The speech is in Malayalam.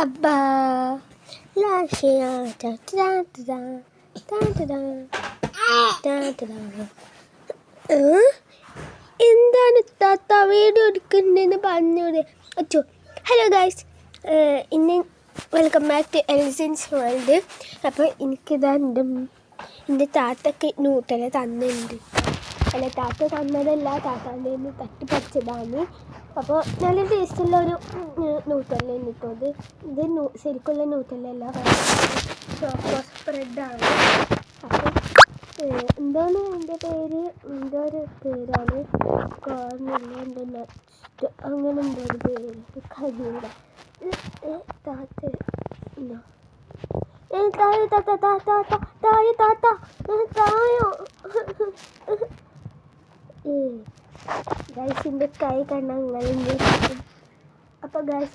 അബ്ബാ ലാഷിയ എന്താണ് താത്ത വീഡിയോ എടുക്കുന്നുണ്ടെന്ന് പറഞ്ഞത് അച്ചോ. ഹലോ ഗൈസ്, ഇന്ന് വെൽക്കം ബാക്ക് ടു എലിസൻസ് വേൾഡ്. അപ്പോൾ എനിക്കിതാ എൻ്റെ താത്തക്ക് നൂട്ടല തന്നിട്ടുണ്ട്. അല്ല, താത്ത തന്നതല്ല, താത്താൻ്റെ നിന്ന് തട്ടിപ്പറിച്ചതാണ്. അപ്പോൾ നല്ല ടേസ്റ്റുള്ളൊരു നൂട്ടല്ല കേട്ടോ. ഇത് ശരിക്കുള്ള നൂട്ടല്ല, ചോക്കോ സ്പ്രെഡാണ്. അപ്പോൾ എന്താണ് എൻ്റെ പേര്, എന്തോ ഒരു പേരാണ്, കോർണില്ല, എൻ്റെ നെക്സ്റ്റ് അങ്ങനെ എന്തോ ഒരു പേര് കഴിയില്ല. താത്ത തായോ ഗൈസിൻ്റെ കൈ കണ്ട അങ്ങനെ. അപ്പോൾ ഗൈസ്